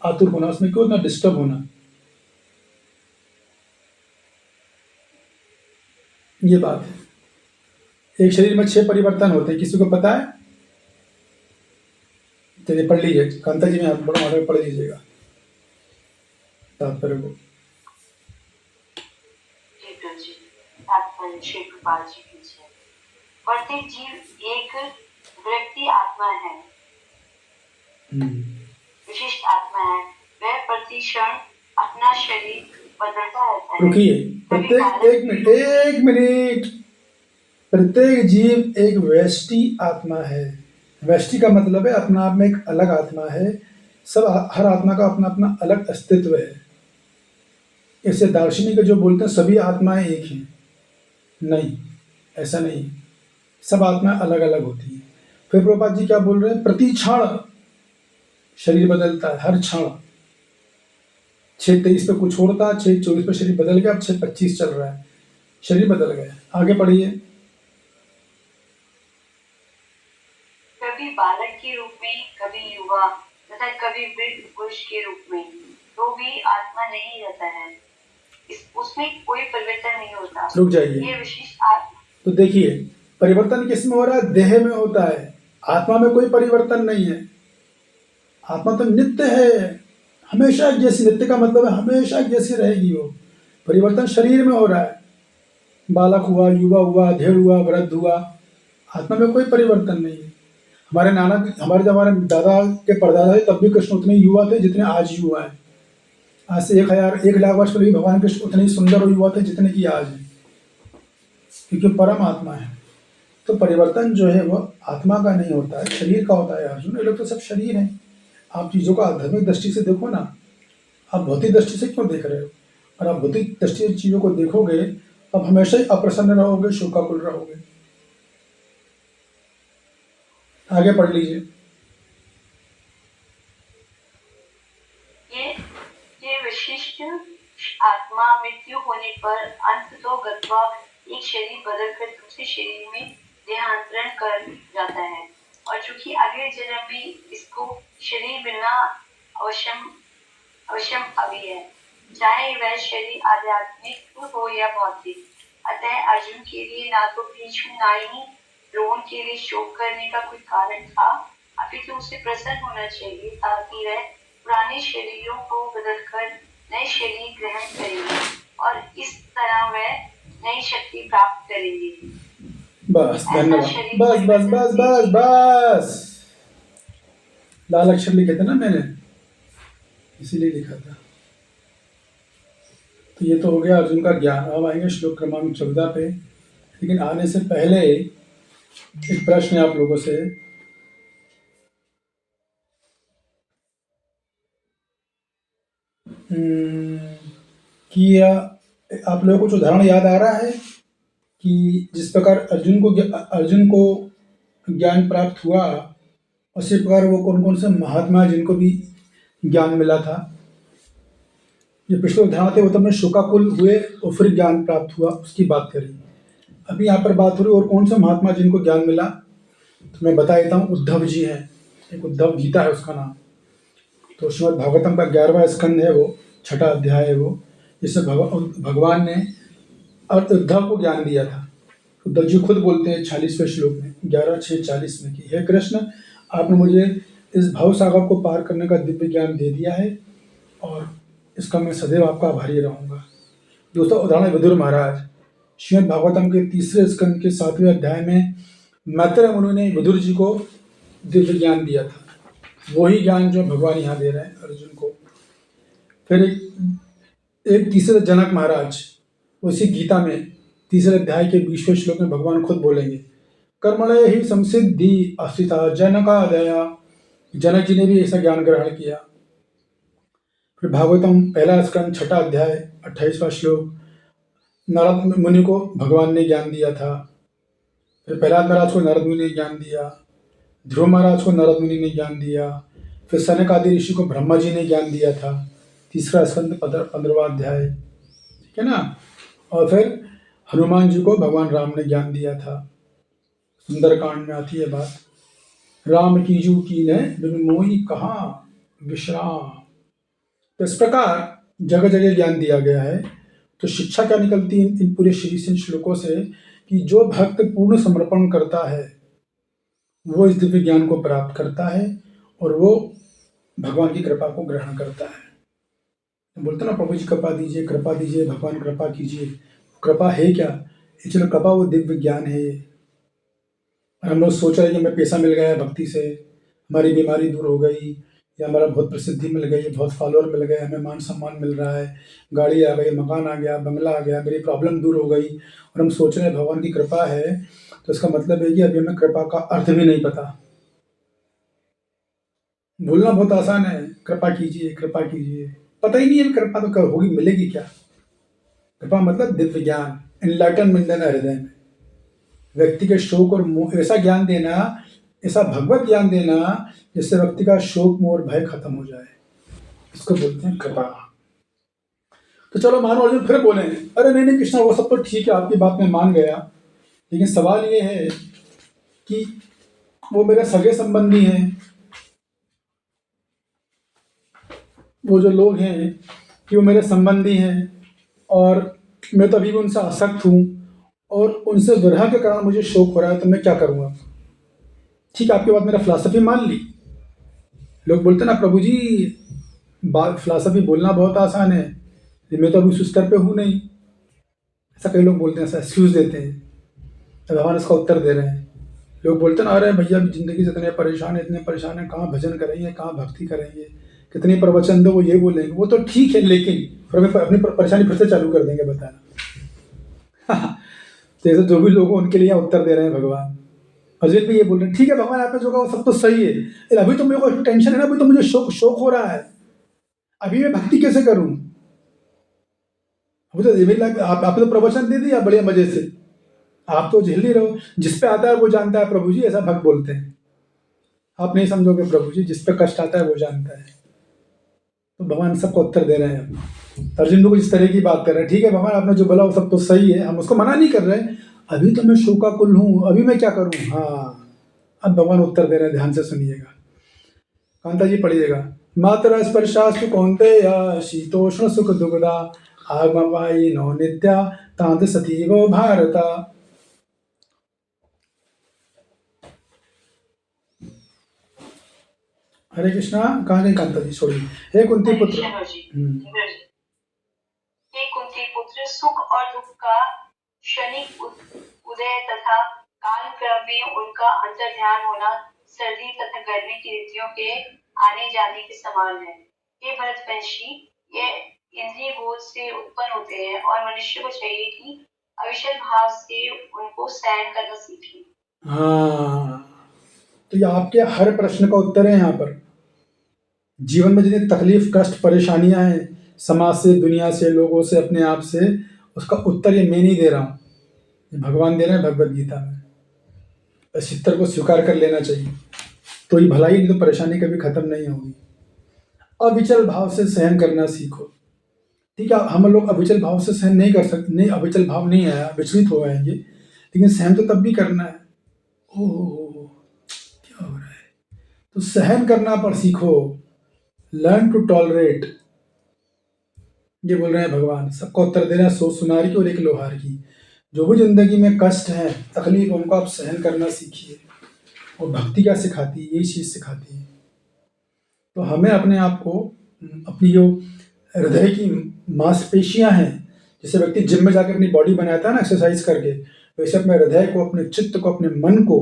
आतुर होना, उसमें क्यों इतना डिस्टर्ब होना? ये बात है। एक शरीर में 6 परिवर्तन होते हैं, किसी को पता है? चलिए पढ़ लीजिए, कांता जी में आप बड़ा ऑर्डर पढ़ लीजिएगा तात्पर्य को।
जी प्रभु जी, तात्पर्य श्री कृपाल जी की जय। प्रत्येक जीव एक व्यक्ति आत्मा है, विशिष्ट आत्मा है। वह प्रति क्षण अपना शरीर बदलता रहता है।
रुकिए, एक मिनट। प्रत्येक जीव एक व्यष्टि आत्मा है। व्यष्टि का मतलब है अपना आप में एक अलग आत्मा है। हर आत्मा का अपना अपना अलग अस्तित्व है। ऐसे दार्शनिक जो बोलते हैं सभी आत्माएं एक हैं, नहीं, ऐसा नहीं। सब आत्माएं अलग अलग होती हैं। फिर प्रभुपाद जी क्या बोल रहे हैं? प्रति क्षण शरीर बदलता है, हर क्षण। 6:23 पे कुछ और था, 6:24 पे शरीर बदल गया, अब 6:25 चल रहा है, शरीर बदल गया। आगे पढ़िए।
कभी बालक के रूप में, कभी युवा तथा कभी वृद्ध पुरुष के रूप में, तो भी आत्मा नहीं रहता है। उसमें कोई परिवर्तन नहीं होता।
रुक जाइए।
ये विशिष्ट आत्मा। तो
देखिए, परिवर्तन किसमें हो रहा है? देह में होता है। आत्मा में कोई परिवर्तन नहीं है। आत्मा तो नित्य है, हमेशा एक जैसी। नित्य का मतलब है हमेशा एक जैसी रहेगी वो। परिवर्तन शरीर में हो रहा है। बालक हुआ, युवा हुआ, धेड़ हुआ, वृद्ध हुआ, आत्मा में कोई परिवर्तन नहीं है। हमारे जब हमारे दादा के परदादा थे तब भी कृष्ण उतने युवा थे जितने आज युवा है। आज से 1,00,000 वर्ष पहले भगवान कृष्ण उतने ही सुंदर और युवा थे जितने की आज है, क्योंकि परम आत्मा है। तो परिवर्तन जो है वो आत्मा का नहीं होता है, शरीर का होता है। अर्जुन, ये लोग तो सब शरीर हैं। आप चीज़ों को आध्यात्मिक दृष्टि से देखो ना। आप भौतिक दृष्टि से क्यों देख रहे हो? और आप भौतिक दृष्टि से चीज़ों को देखोगे, अब हमेशा ही अप्रसन्न रहोगे, शोकाकुल रहोगे। आगे पढ़ लीजिए।
ये विशिष्ट आत्मा मृत्यु होने पर अंत तो गत्वा एक शरीर बदलकर दूसरे शरीर में देहांतरण कर जाता है। और चूंकि अगले जन्म में इसको शरीर मिलना अवश्यम अभी है, चाहे वह शरीर आध्यात्मिक हो या भौतिक। अतः अर्जुन के लिए ना तो भीष्म ना ही द्रोण के लिए शोक करने का कोई कारण था, अपितु उसे प्रसन्न होना चाहिए, ताकि वह पुराने शरीरों को बदलकर नए शरीर ग्रहण करेंगे और इस तरह वह नई शक्ति प्राप्त करेंगे।
बस, धन्यवाद। बस बस बस बस बस। लाल अक्षर लिखे थे ना मैंने, इसीलिए लिखा था। तो ये तो हो गया अर्जुन का ज्ञान। अब आएंगे श्लोक क्रमांक 14 पे। लेकिन आने से पहले एक प्रश्न है आप लोगों से। कि आप लोगों को कुछ उदाहरण याद आ रहा है कि जिस प्रकार अर्जुन को ज्ञान प्राप्त हुआ, उसी प्रकार वो कौन कौन से महात्मा जिनको भी ज्ञान मिला था? ये पिछले उदाहरण थे, वो तो मैं शोकाकुल हुए और फिर ज्ञान प्राप्त हुआ, उसकी बात करी। अभी यहाँ पर बात हो रही और कौन से महात्मा जिनको ज्ञान मिला, तो मैं बता देता हूँ। उद्धव जी हैं, एक उद्धव गीता है उसका नाम। तो श्रीमद् भागवतम का 11वां स्कंद है, वो 6ठा अध्याय है वो, जिससे भगवान ने उद्धव को ज्ञान दिया था। उद्धव जी खुद बोलते हैं 46वें श्लोक में, 11:6:40 में, कि हे कृष्ण, आपने मुझे इस भव सागर को पार करने का दिव्य ज्ञान दे दिया है और इसका मैं सदैव आपका आभारी रहूँगा। दूसरा उदाहरण विदुर महाराज। श्रीमद् भागवतम के 3रे स्कंद के 7वें अध्याय में मैत्रेय मुनि ने विदुर जी को दिव्य ज्ञान दिया था। वही ज्ञान जो भगवान यहाँ दे रहे हैं अर्जुन को। फिर एक तीसरे जनक महाराज, उसी गीता में तीसरे अध्याय के 20वें श्लोक में भगवान खुद बोलेंगे, कर्मणय ही संसिद्धि अस्थिता जनकादया। जनक जी ने भी ऐसा ज्ञान ग्रहण किया। फिर भागवतम पहला स्कंद 6ठा अध्याय 28वां श्लोक, नारद मुनि को भगवान ने ज्ञान दिया था। फिर प्रहलाद महाराज को नारद मुनि ने ज्ञान दिया, ध्रुव महाराज को नारद मुनि ने ज्ञान दिया, फिर सनक आदि ऋषि को ब्रह्मा जी ने ज्ञान दिया था। तीसरा स्कंद 15वां अध्याय, ठीक है ना। और फिर हनुमान जी को भगवान राम ने ज्ञान दिया था। सुंदरकांड में आती है बात, राम कीजू कीन्ह बिनु मोहि कहाँ विश्राम। तो इस प्रकार जगह जगह ज्ञान दिया गया है। तो शिक्षा क्या निकलती है इन पूरे श्री श्लोकों से, कि जो भक्त पूर्ण समर्पण करता है वो इस दिव्य ज्ञान को प्राप्त करता है और वो भगवान की कृपा को ग्रहण करता है। बोलते ना, प्रभु जी कृपा दीजिए, कृपा दीजिए, भगवान कृपा कीजिए। कृपा है क्या? एक्चुअली कृपा वो दिव्य ज्ञान है। और हम लोग सोच रहे हैं कि हमें पैसा मिल गया भक्ति से, हमारी बीमारी दूर हो गई, या हमारा बहुत प्रसिद्धि मिल गई, बहुत फॉलोअर मिल गए, हमें मान सम्मान मिल रहा है, गाड़ी आ गई, मकान आ गया, बंगला आ गया, मेरी प्रॉब्लम दूर हो गई, और हम सोच रहे हैं भगवान की कृपा है। तो इसका मतलब है कि अभी हमें कृपा का अर्थ भी नहीं पता। बोलना बहुत आसान है, कृपा कीजिए, कृपा कीजिए, पता ही नहीं है कृपा तो कब होगी, मिलेगी क्या। कृपा मतलब दिव्य ज्ञान, एनलाइटनमेंट देना हृदय में, व्यक्ति के शोक और मोह, ऐसा ज्ञान देना, ऐसा भगवत ज्ञान देना जिससे व्यक्ति का शोक मोह और भय खत्म हो जाए, इसको बोलते हैं कृपा। तो चलो मानो अर्जुन फिर बोले, अरे नहीं नहीं कृष्णा, वो सब तो ठीक है, आपकी बात में मान गया, लेकिन सवाल ये है कि वो मेरे सगे संबंधी हैं, वो जो लोग हैं कि वो मेरे संबंधी हैं, और मैं तो अभी भी उनसे आसक्त हूँ, और उनसे विरह के कारण मुझे शोक हो रहा है, तो मैं क्या करूँगा। ठीक है, आपकी बात मेरा फिलॉसफी मान ली। लोग बोलते ना, प्रभु जी बात फिलॉसफी बोलना बहुत आसान है, लेकिन मैं तो अभी उस स्तर पे हूँ नहीं, ऐसा कई लोग बोलते हैं, ऐसा एक्सक्यूज़ देते हैं। तो भगवान इसका उत्तर दे रहे हैं। लोग बोलते हैं ना, अरे भैया अभी ज़िंदगी से इतने परेशान हैं, कहाँ भजन करेंगे, कहाँ भक्ति करेंगे, कितनी प्रवचन दो, वो ये बोलेंगे। वो तो ठीक है, लेकिन फिर हमें अपनी परेशानी फिर से चालू कर देंगे बताना। तो ऐसे जो भी लोग हैं उनके लिए यहाँ उत्तर दे रहे हैं भगवान। अर्जुन भी ये बोल रहे हैं, ठीक है भगवान आपने जो कहा वो सब तो सही है, लेकिन अभी तो मेरे को टेंशन है ना, अभी तो मुझे शोक हो रहा है, अभी मैं भक्ति कैसे करूं। अभी तो आपने तो प्रवचन दे दिया बढ़िया मजे से, आप तो झेल नहीं रहे हो, जिस पे आता है वो जानता है प्रभु जी, ऐसा भक्त बोलते हैं। आप नहीं समझोगे प्रभु जी, जिस पे कष्ट आता है वो जानता है। तो भगवान सबको उत्तर दे रहे हैं। अर्जुन लोग इस तरह की बात कर रहे हैं, ठीक है भगवान आपने जो बोला वो सब तो सही है, हम उसको मना नहीं कर रहे, अभी तो मैं शोकाकुल हूँ, अभी मैं क्या करूँ। हाँ, अब भगवान उत्तर दे रहे हैं, ध्यान से सुनिएगा। कांता जी पढ़िएगा, मातरा स्पर्शास्तु कौन्तेय शीतोष्ण सुख दुग्धा आगमवायी नो नित्या तांत सतीव भारत। हरे कृष्णा। कहाँ गई कांता जी, छोड़िए। हे कुंती पुत्र,
हे कुंती पुत्र, सुख और दुख का क्षणिक उदय तथा काल क्रम में उनका अंतर ध्यान होना सर्दी तथा गर्मी की ऋतुओं के आने जाने के समान है। ये भरतवंशी, ये इंद्रिय बोध से उत्पन्न होते हैं और मनुष्य को चाहिए कि अविचल भाव से उनको सहन करना सीखे।
हाँ, तो ये आपके हर प्रश्न का उत्तर है यहाँ पर। जीवन में जितनी तकलीफ, कष्ट, परेशानियां हैं, समाज से, दुनिया से, लोगों से, अपने आप से, उसका उत्तर ये मैं नहीं दे रहा हूँ, ये भगवान दे रहे हैं भगवद गीता में। इस उत्तर को स्वीकार कर लेना चाहिए, तो ये भलाई, नहीं तो परेशानी कभी खत्म नहीं होगी। अविचल भाव से सहन करना सीखो। ठीक है, हम लोग अविचल भाव से सहन नहीं कर सकते, नहीं अविचल भाव नहीं आया, विचलित हो जाएंगे, लेकिन सहन तो तब भी करना है। ओह क्या हो रहा है, तो सहन करना पर सीखो, लर्न टू टॉलरेट। ये बोल रहे हैं भगवान, सबको उत्तर दे रहे हैं, 100 सुनार की और 1 लोहार की। जो भी जिंदगी में कष्ट है, तकलीफ, उनको आप सहन करना सीखिए। और भक्ति क्या सिखाती है, यही चीज़ सिखाती है। तो हमें अपने आप को, अपनी जो हृदय की मांसपेशियां हैं, जैसे व्यक्ति जिम में जाकर अपनी बॉडी बनाता है ना एक्सरसाइज करके, वैसे अपने हृदय को, अपने चित्त को, अपने मन को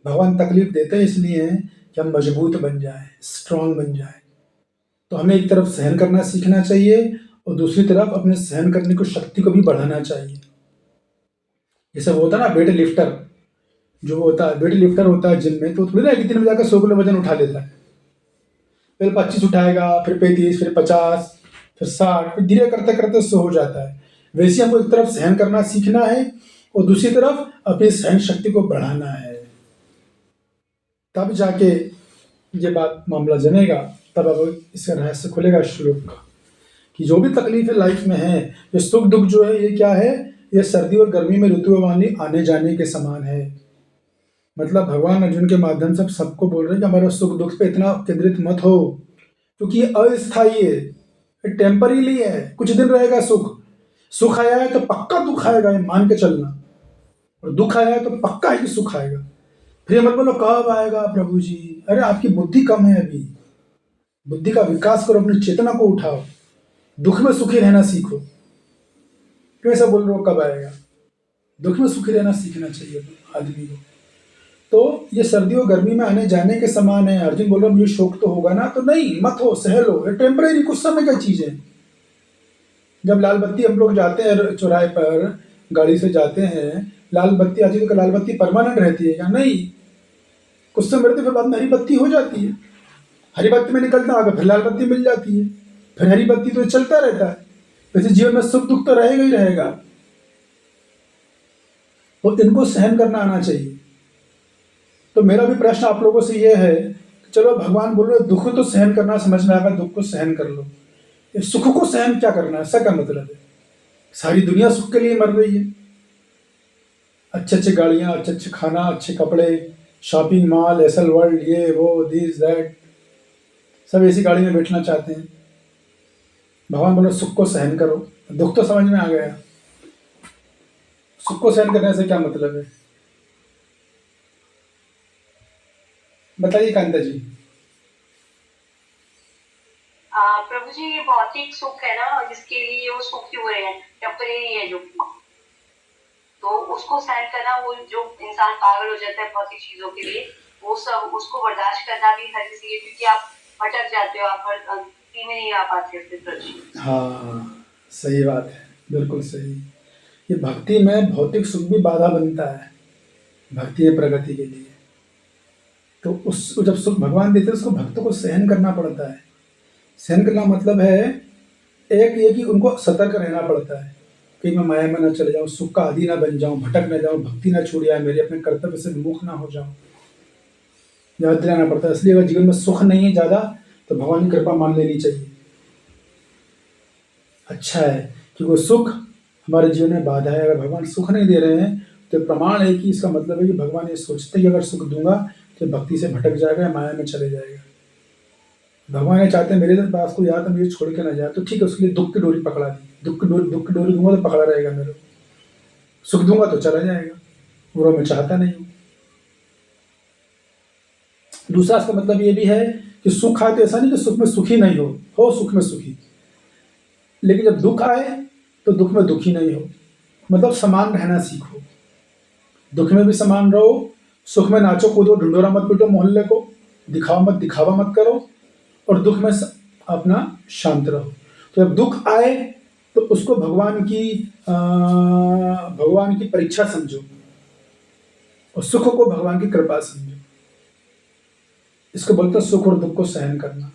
भगवान तकलीफ देते हैं इसलिए कि हम मजबूत बन जाएं, स्ट्रांग बन जाएं। तो हमें एक तरफ सहन करना सीखना चाहिए और दूसरी तरफ अपने सहन करने की शक्ति को भी बढ़ाना चाहिए। जैसे वो होता है ना वेट लिफ्टर, जो होता है वेट लिफ्टर होता है जिम में, तो थोड़ी ना एक दिन में जाकर 100 किलो वजन उठा लेता है। पहले 25 उठाएगा, फिर 35, फिर 50, फिर 60, फिर धीरे करते करते 100 हो जाता है। वैसे हमको एक तरफ सहन करना सीखना है और दूसरी तरफ अपनी सहन शक्ति को बढ़ाना है, तब जाके ये बात मामला जमेगा। तब अब इसका रहस्य खुलेगा श्लोक का, कि जो भी तकलीफें लाइफ में है, ये सुख दुख जो है, ये क्या है, ये सर्दी और गर्मी में ऋतु वाली आने जाने के समान है। मतलब भगवान अर्जुन के माध्यम से सबको बोल रहे हैं कि हमारे सुख दुख पे इतना केंद्रित मत हो, क्योंकि ये अस्थायी है, ये टेम्पररी है, कुछ दिन रहेगा सुख। सुख आया है तो पक्का दुख आएगा, ये मान के चलना, और दुख आया है तो पक्का है कि सुख आएगा। फिर ये मत बोलो कब आएगा प्रभु जी, अरे आपकी बुद्धि कम है अभी, बुद्धि का विकास करो, अपनी चेतना को उठाओ, दुख में सुखी रहना सीखो। क्यों ऐसा बोल रहे हो कब आएगा? दुख में सुखी रहना सीखना चाहिए आदमी को। तो ये सर्दी और गर्मी में आने जाने के समान है। अर्जुन बोल रहा मुझे शोक तो होगा ना, तो नहीं, मत हो, सह लो, ये टेम्परेरी, कुछ समय का चीज है। जब लाल बत्ती हम लोग जाते हैं चौराहे पर, गाड़ी से जाते हैं, लाल बत्ती आती है तो लाल बत्ती परमानेंट रहती है क्या? नहीं, कुछ समय रहती है, फिर बाद में हरी बत्ती हो जाती है, हरी बत्ती में निकलता आगे फिर लाल बत्ती मिल जाती है, फिर हरी बत्ती, तो चलता रहता है। वैसे जीवन में सुख दुख तो रहेगा ही रहेगा, तो इनको सहन करना आना चाहिए। तो मेरा भी प्रश्न आप लोगों से ये है, चलो भगवान बोल रहे दुख तो सहन करना समझ में आएगा, दुख को सहन कर लो, ये सुख को सहन क्या करना है? ऐसा क्या मतलब है? सारी दुनिया सुख के लिए मर रही है, अच्छे अच्छे गाड़ियाँ, अच्छे अच्छे खाना, अच्छे कपड़े, शॉपिंग मॉल, एसल वर्ल्ड, ये वो, दिस दैट, सब ऐसी गाड़ी में बैठना चाहते हैं। भगवान बोले सुख को सहन करो, दुख तो समझ में आ गया, सुख को सहन करने से क्या मतलब है? बताइए कांता जी।
प्रभु जी, ये भौतिक सुख है ना, जिसके लिए वो सुखी हुए हैं, टेम्परेरी है जो, तो उसको सहन करना, वो जो इंसान पागल हो जाता है भौतिक चीजों के लिए, वो सब उसको बर्दाश्त करना भी हर किसी, क्योंकि आप भटक जाते हो, आप हर में नहीं आ पाते अपने प्रति।
हाँ, सही बात है, बिल्कुल सही। ये भक्ति में भौतिक सुख भी बाधा बनता है भक्ति की प्रगति के लिए। तो उस जब सुख भगवान देते हैं उसको भक्तों को सहन करना पड़ता है। सहन करना मतलब है एक ये कि उनको सतर्क रहना पड़ता है कि मैं माया में न चले जाऊँ, सुख का आदि ना बन जाऊँ, भटक न जाऊँ, भक्ति ना छूट जाए मेरे, अपने कर्तव्य से विमुख ना हो जाऊँ, याद दिलाना पड़ता है। इसलिए अगर जीवन में सुख नहीं है ज़्यादा तो भगवान की कृपा मान लेनी चाहिए। अच्छा है कि वो सुख हमारे जीवन में बाधा है। अगर भगवान सुख नहीं दे रहे हैं तो प्रमाण है कि इसका मतलब है कि भगवान ये सोचते ही अगर सुख दूंगा तो भक्ति से भटक जाएगा, माया में चले जाएगा। भगवान ये चाहते हैं मेरे पास को याद तो मुझे छोड़ के ना जाए, तो ठीक है, उसके लिए दुख की डोरी पकड़ा दी, दुख की डोरी दूंगा तो पकड़ा रहेगा मेरे को, सुख दूंगा तो चला जाएगा, वो मैं चाहता नहीं हूँ। दूसरा इसका मतलब ये भी है कि सुख आए तो ऐसा नहीं कि सुख में सुखी नहीं हो सुख में सुखी, लेकिन जब दुख आए तो दुख में दुखी नहीं हो, मतलब समान रहना सीखो। दुख में भी समान रहो, सुख में नाचो कूदो, ढिंढोरा मत पीटो मोहल्ले को, दिखावा मत करो, और दुख में अपना शांत रहो। तो जब दुख आए तो उसको भगवान की परीक्षा समझो, और सुख को भगवान की कृपा समझो। इसको बोलते हैं सुख और दुख को सहन करना।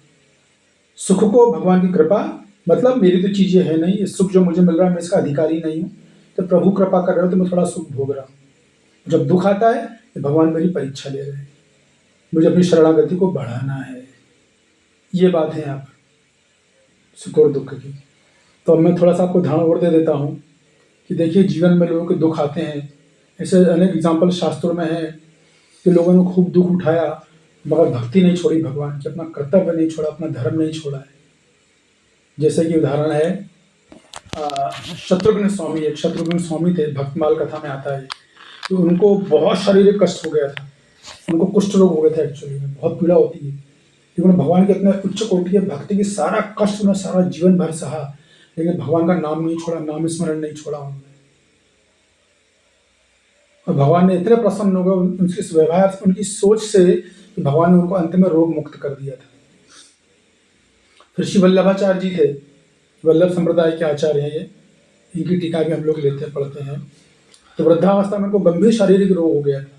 सुख को भगवान की कृपा, मतलब मेरी तो चीजें है नहीं, इस सुख जो मुझे मिल रहा है मैं इसका अधिकारी नहीं हूँ, तो प्रभु कृपा कर रहे हो तो मैं थोड़ा सुख भोग रहा हूँ। जब दुख आता है तो भगवान मेरी परीक्षा ले रहे हैं, मुझे अपनी शरणागति को बढ़ाना है। ये बात है यहाँ पर सुख और दुख की। तो अब मैं थोड़ा सा आपको ध्यान और दे देता हूँ कि देखिए जीवन में लोगों के दुख आते हैं, ऐसे अनेक एग्जाम्पल शास्त्रों में है कि लोगों ने खूब दुख उठाया मगर भक्ति नहीं छोड़ी भगवान की, अपना कर्तव्य नहीं छोड़ा, अपना धर्म नहीं छोड़ा है। जैसे कि उदाहरण है शत्रुघ्न स्वामी, एक शत्रुघ्न स्वामी थे, भक्तमाल कथा में आता है, तो उनको बहुत शारीरिक कष्ट हो गया था, उनको कुष्ठ रोग हो गया था, एक्चुअली में बहुत पीड़ा होती है, लेकिन भगवान के इतने उच्च कोटि के भक्ति की सारा कष्ट में सारा जीवन भर सहा, लेकिन भगवान का नाम नहीं छोड़ा, नाम स्मरण नहीं छोड़ा उन्होंने। और भगवान ने इतने प्रसन्न हो गए उनकी व्यवहार, उनकी सोच से, कि भगवान ने उनको अंत में रोग मुक्त कर दिया था। फिर श्री वल्लभाचार्य जी थे, वल्लभ संप्रदाय के आचार्य हैं ये, इनकी टीका भी हम लोग लेते हैं, पढ़ते हैं। तो वृद्धावस्था में उनको गंभीर शारीरिक रोग हो गया था।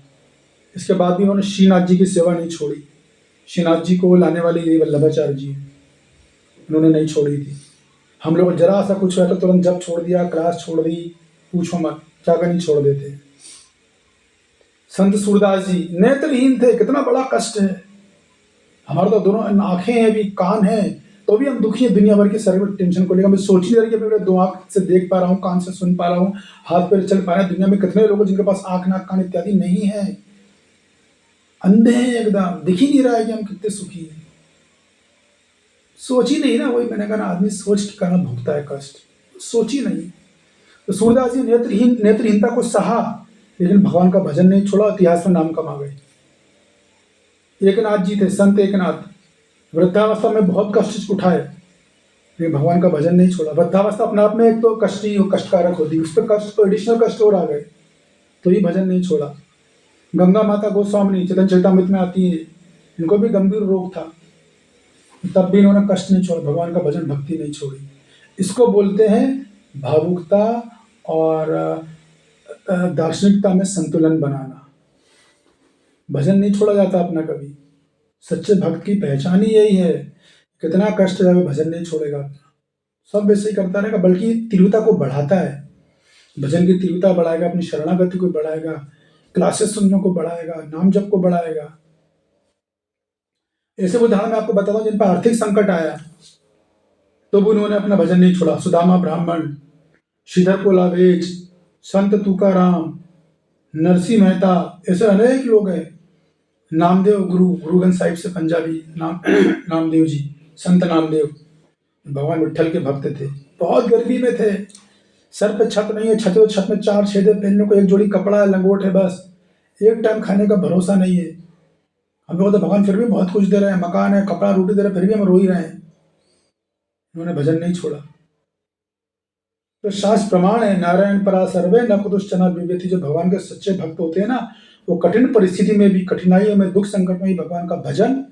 इसके बाद भी उन्होंने श्रीनाथ जी की सेवा नहीं छोड़ी। श्रीनाथ जी को लाने वाले यही वल्लभाचार्य जी हैं, उन्होंने नहीं छोड़ी थी। हम लोग जरा सा कुछ हुआ तो तुरंत जब छोड़ दिया, क्लास छोड़ दी, पूछो मत क्या कर नहीं छोड़ देते। संत सूरदास जी नेत्रहीन थे, कितना बड़ा कष्ट है। हमारे तो दोनों आंखें हैं भी, कान है, तो भी हम दुखी हैं दुनिया भर की सारी टेंशन को लेकर। मैं सोच ही नहीं रही कि मैं दो आंख से देख पा रहा हूँ, कान से सुन पा रहा हूँ, हाथ पैर चल पा रहे हैं। दुनिया में कितने लोग जिनके पास आंख, नाक, कान इत्यादि नहीं है, अंधे हैं एकदम, दिख ही नहीं रहा है कि हम कितने सुखी हैं। सोच ही नहीं ना, वही मैंने कहा ना, आदमी सोच के कारण भुगता है कष्ट, सोच ही नहीं। तो सूरदास जी नेत्रहीनता को सहा, लेकिन भगवान का भजन नहीं छोड़ा, इतिहास में नाम कमा गए। एकनाथ जी थे, संत एकनाथ, वृद्धावस्था में बहुत कष्ट उठाए, लेकिन भगवान का भजन नहीं छोड़ा। वृद्धावस्था अपने आप में एक तो कष्टकारक होती है, उस पर कष्ट तो एडिशनल कष्ट और आ गए, तो ये भजन नहीं छोड़ा। गंगा माता गोस्वामी चैतन्य चरितामृत में आती है, इनको भी गंभीर रोग था, तब भी इन्होंने कष्ट नहीं छोड़ा, भगवान का भजन भक्ति नहीं छोड़ी। इसको बोलते हैं भावुकता और दार्शनिकता में संतुलन बनाना। भजन नहीं छोड़ा जाता अपना कभी। सच्चे भक्त की पहचान ही यही है, कितना कष्ट जाए भजन नहीं छोड़ेगा अपना, सब वैसे ही करता रहेगा, बल्कि तीव्रता को बढ़ाता है। भजन की तीव्रता बढ़ाएगा, अपनी शरणागति को बढ़ाएगा, क्लासेस सुनने को बढ़ाएगा, नाम जप को बढ़ाएगा। ऐसे उदाहरण मैं आपको बताता हूँ जिन पर आर्थिक संकट आया तो भी उन्होंने अपना भजन नहीं छोड़ा। सुदामा ब्राह्मण, श्रीधर कोलावेज, संत तुकाराम, नरसिंह मेहता, ऐसे अनेक लोग हैं। नामदेव गुरुगंज साहिब से पंजाबी नामदेव जी, संत नामदेव भगवान विट्ठल के भक्त थे, बहुत गरीबी में थे, सर पे छत नहीं है, छत में 4 छेदे, पहनने को एक जोड़ी कपड़ा है, लंगोट है, बस एक टाइम खाने का भरोसा नहीं है। हम लोग तो भगवान फिर भी बहुत कुछ दे रहे हैं, मकान है, कपड़ा, रोटी दे रहे हैं, फिर भी हम रो ही रहे हैं। उन्होंने भजन नहीं छोड़ा। तो शास्त्र प्रमाण है, नारायण परा सर्वे न कुतुश्चन विवेति। जो भगवान के सच्चे भक्त होते हैं ना, वो कठिन परिस्थिति में भी, कठिनाइयों में, दुख संकट में भी भगवान का भजन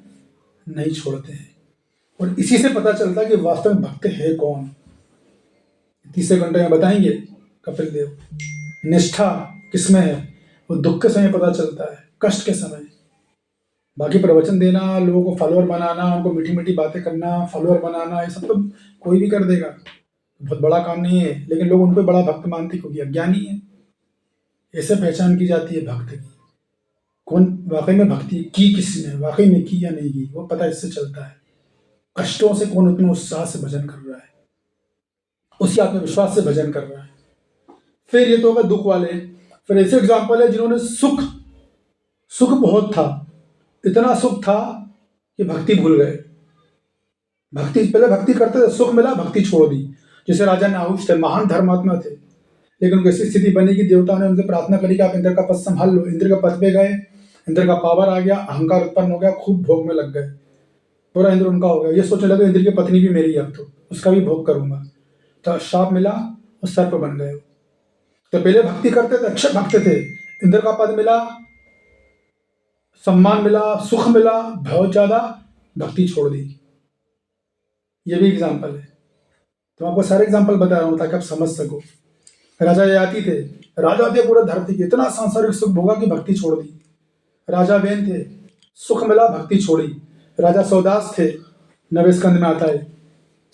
नहीं छोड़ते हैं। और इसी से पता चलता है कि वास्तव में भक्त है कौन। तीसरे घंटे में बताएंगे कपिल देव। निष्ठा किसमें है, वो दुख के समय पता चलता है, कष्ट के समय। बाकी प्रवचन देना, लोगों को फॉलोअर बनाना, उनको मीठी मीठी बातें करना, फॉलोअर बनाना, ये सब तो कोई भी कर देगा, बहुत बड़ा काम नहीं है। लेकिन लोग उनको बड़ा भक्त मानते क्योंकि अज्ञानी है। ऐसे पहचान की जाती है भक्त की, कौन वाकई में भक्ति की, किसने वाकई में की या नहीं की, वो पता इससे चलता है। कष्टों से कौन उतना उत्साह से भजन कर रहा है, उसी आत्मविश्वास से भजन कर रहा है। फिर ये तो होगा दुख वाले। फिर ऐसे एग्जाम्पल है जिन्होंने सुख बहुत था, इतना सुख था कि भक्ति भूल गए। पहले भक्ति करते थे, सुख मिला, भक्ति छोड़ दी। जैसे राजा नाहुष थे, महान धर्मात्मा थे, लेकिन उनकी ऐसी स्थिति बनी कि देवताओं ने उनसे प्रार्थना करी कि आप इंद्र का पद संभाल लो। इंद्र के पद पे गए, इंद्र का पावर आ गया, अहंकार उत्पन्न हो गया, खूब भोग में लग गए, पूरा इंद्र उनका हो गया। ये सोचने लगे इंद्र की पत्नी भी मेरी, अब तो उसका भी भोग करूंगा। तो शाप मिला और सर्प बन गए। तो पहले भक्ति करते थे, अच्छे भक्त थे, इंद्र का पद मिला, सम्मान मिला, सुख मिला, बहुत ज्यादा, भक्ति छोड़ दी। ये भी एग्जाम्पल है। तो आपको सारे एग्जाम्पल बता रहा हूँ ताकि आप समझ सको। राजा ययाति थे, राजा थे पूरे धरती के, इतना सांसारिक सुख भोगा कि भक्ति छोड़ दी। राजा बेन थे, सुख मिला, भक्ति छोड़ी। राजा सौदास थे, नवे स्कंद में आता है,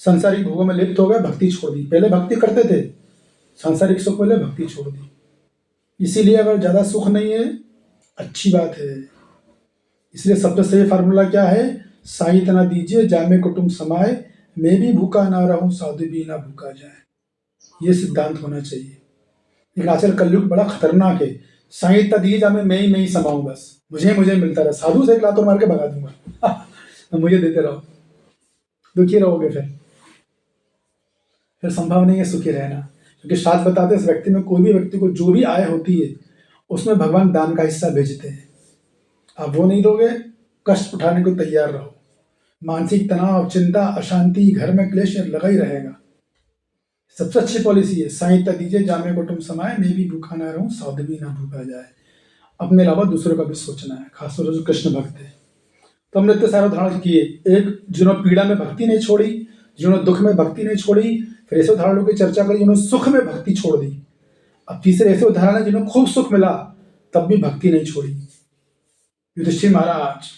सांसारिक भोगों में लिप्त हो गए, भक्ति छोड़ दी। पहले भक्ति करते थे, सांसारिक सुख मिले, भक्ति छोड़ दी। इसीलिए अगर ज्यादा सुख नहीं है, अच्छी बात है। इसलिए सबसे सही फार्मूला क्या है, साहित्य ना दीजिए जामे कुटुंब समाए, मैं भी भूखा ना रहूं साधु भी ना भूखा जाए। ये सिद्धांत होना चाहिए। लेकिन आजकल कलयुग बड़ा खतरनाक है। साहित्य दीजिए जामे मैं ही समाऊं, बस मुझे मिलता रहा, साधु से एक लातों मार के भगा दूंगा तो मुझे देते रहो, दुखी रहोगे। फिर संभव नहीं है सुखी रहना, क्योंकि शास्त्र बताते हैं इस व्यक्ति में, कोई भी व्यक्ति को जो भी आय होती है उसमें भगवान दान का हिस्सा भेजते हैं। आप वो नहीं दोगे, कष्ट उठाने को तैयार रहो। मानसिक तनाव, चिंता, अशांति, घर में क्लेश लगा ही रहेगा। सबसे अच्छी पॉलिसी है, साहित्य दीजिए जामे कुटुंब समाए, मैं भी भूखा ना रहूं साधु भी ना भूखा जाए। अपने अलावा दूसरों का भी सोचना है, खासतौर से जो कृष्ण भक्त है। तो हमने इतने सारे उदाहरण किए, एक जिन्होंने पीड़ा में भक्ति नहीं छोड़ी, जिन्होंने दुख में भक्ति नहीं छोड़ी। फिर ऐसे उदाहरणों की चर्चा करी जिन्होंने सुख में भक्ति छोड़ दी। अब तीसरे ऐसे उदाहरण है जिन्हें खूब सुख मिला तब भी भक्ति नहीं छोड़ी। युधिष्ठिर महाराज,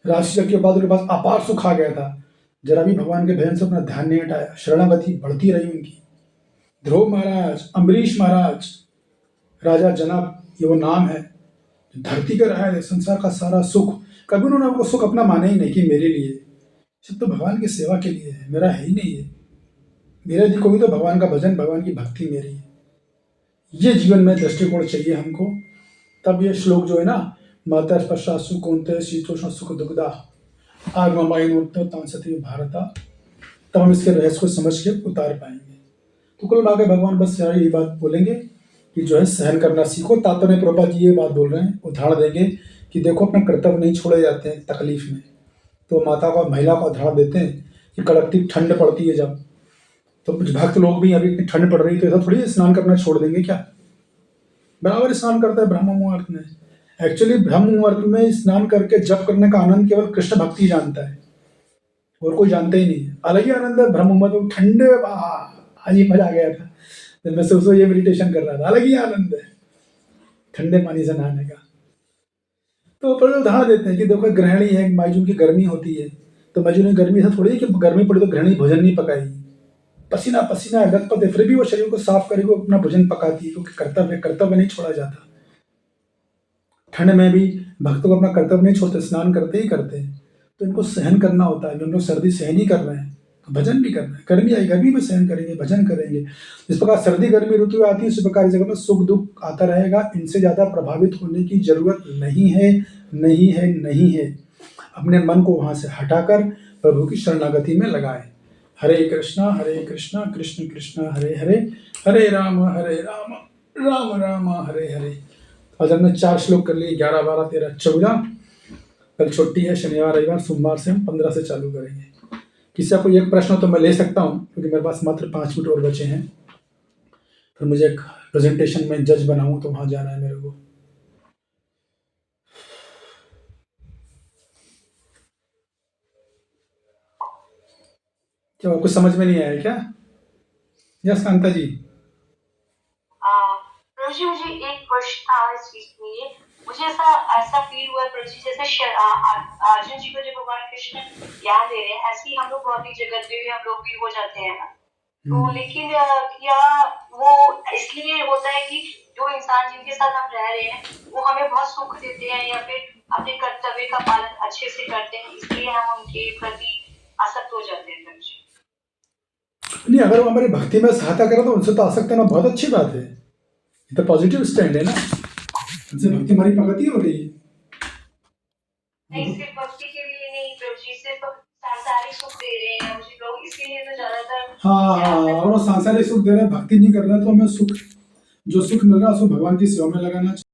राशि यज्ञ के बाद उनके पास अपार सुख आ गया था, जरा भी भगवान के भजन से अपना ध्यान नहीं हटाया, शरणागति बढ़ती रही उनकी। ध्रुव महाराज, अम्बरीश महाराज, राजा जनक, ये वो नाम है जो धरती का रहा है, संसार का सारा सुख कभी उन्होंने वो सुख अपना माना ही नहीं कि मेरे लिए, सब तो भगवान की सेवा के लिए है, मेरा है ही नहीं है। मेरा यदि कोई तो भगवान का भजन, भगवान की भक्ति मेरी है। ये जीवन में दृष्टिकोण चाहिए हमको। तब ये श्लोक जो है ना, माता स्पर्शा सुख कौनते शीतोष्ण सुख दुग्धा आगमसती भारता, तब हम इसके रहस्य को समझ के उतार पाएंगे। तो कुल मिलाकर भगवान बस यही बात बोलेंगे कि जो है सहन करना सीखो। तात्पर्य प्रभुपाद जी ये बात बोल रहे हैं, उदाहरण देंगे कि देखो अपने कर्तव्य नहीं छोड़े जाते हैं तकलीफ में। तो माता को, महिला को उदाहरण देते हैं कि कड़कती ठंड पड़ती है जब, तो कुछ भक्त लोग भी अभी इतनी ठंड पड़ रही है तो ऐसा थोड़ी स्नान करना छोड़ देंगे क्या, बराबर स्नान करता है ब्रह्म मुहूर्त में। एक्चुअली ब्रह्म मुहूर्त में स्नान करके जप करने का आनंद केवल कृष्ण भक्ति जानता है, और कोई जानता ही नहीं है। अलग ही आनंद है ब्रह्म मुहूर्त में, ठंडे आज ही मजा आ गया था जब मैं सुबह ये मेडिटेशन कर रहा था, अलग ही आनंद है ठंडे पानी से नहाने का। तो पर उदाहरण देते हैं कि देखो गृहिणी है, मायजून की गर्मी होती है, तो मायजून की गर्मी ऐसा थोड़ी है कि गर्मी पड़ी तो गृहिणी भोजन नहीं पकाएगी, पसीना पसीना गदगद है, फिर भी वो शरीर को साफ करके वो अपना भोजन पकाती है, क्योंकि कर्तव्य नहीं छोड़ा जाता। ठंड में भी भक्तों को अपना कर्तव्य नहीं छोड़ते, स्नान करते ही करते हैं। तो इनको सहन करना होता है, हम लोग सर्दी सहन ही कर रहे हैं तो भजन भी करना है। गर्मी आई, गर्मी में सहन करेंगे, भजन करेंगे। जिस प्रकार सर्दी गर्मी ऋतु आती है, उसी प्रकार इस जगह में सुख दुख आता रहेगा। इनसे ज़्यादा प्रभावित होने की जरूरत नहीं है, नहीं है, नहीं है। अपने मन को वहाँ से हटाकर प्रभु की शरणागति में लगाए। हरे कृष्णा कृष्ण कृष्ण हरे हरे, हरे राम राम राम हरे हरे। आज हमने 4 श्लोक कर लिए, 11, 12, 13, 14। कल छुट्टी है, शनिवार रविवार, सोमवार से हम 15 से चालू करेंगे। किसी का कोई एक प्रश्न हो तो मैं ले सकता हूँ, क्योंकि मेरे पास मात्र 5 मिनट और बचे हैं। फिर मुझे एक प्रेजेंटेशन में जज बनाऊँ तो वहाँ जाना है मेरे को। क्या कुछ समझ में नहीं आया क्या? यस कांता जी।
प्रभु जी, मुझे एक प्रश्न था इस चीज के लिए। मुझे ऐसा फील हुआ प्रभु जी, जैसे अर्जुन जी को जब भगवान कृष्ण ज्ञान दे रहे हैं, ऐसे ही हम लोग भौतिक जगत में भी हम लोग भी हो जाते हैं ना। तो लेकिन क्या वो इसलिए होता है कि जो इंसान जिनके साथ हम रह रहे हैं वो हमें बहुत सुख देते हैं, या फिर अपने कर्तव्य का पालन अच्छे से करते हैं, इसलिए हम उनके प्रति आसक्त हो जाते हैं प्रभु जी?
नहीं, अगर वो हमारी भक्ति में सहायता करे तो उनसे तो आसक्त होना बहुत अच्छी बात है। ये तो पॉजिटिव स्टैंड है ना, उनसे भक्ति हमारी प्रगति हो रही है।
नहीं, सिर्फ भक्ति के लिए नहीं प्रभु जी, सिर्फ सांसारिक सुख दे रहे हैं मुझे लोग, इसीलिए तो ज्यादातर।
हाँ, और वो सांसारिक सुख दे रहे हैं, भक्ति नहीं कर रहे हैं, तो हमें सुख, जो सुख मिल रहा है उसको भगवान की सेवा में लगाना चाहिए।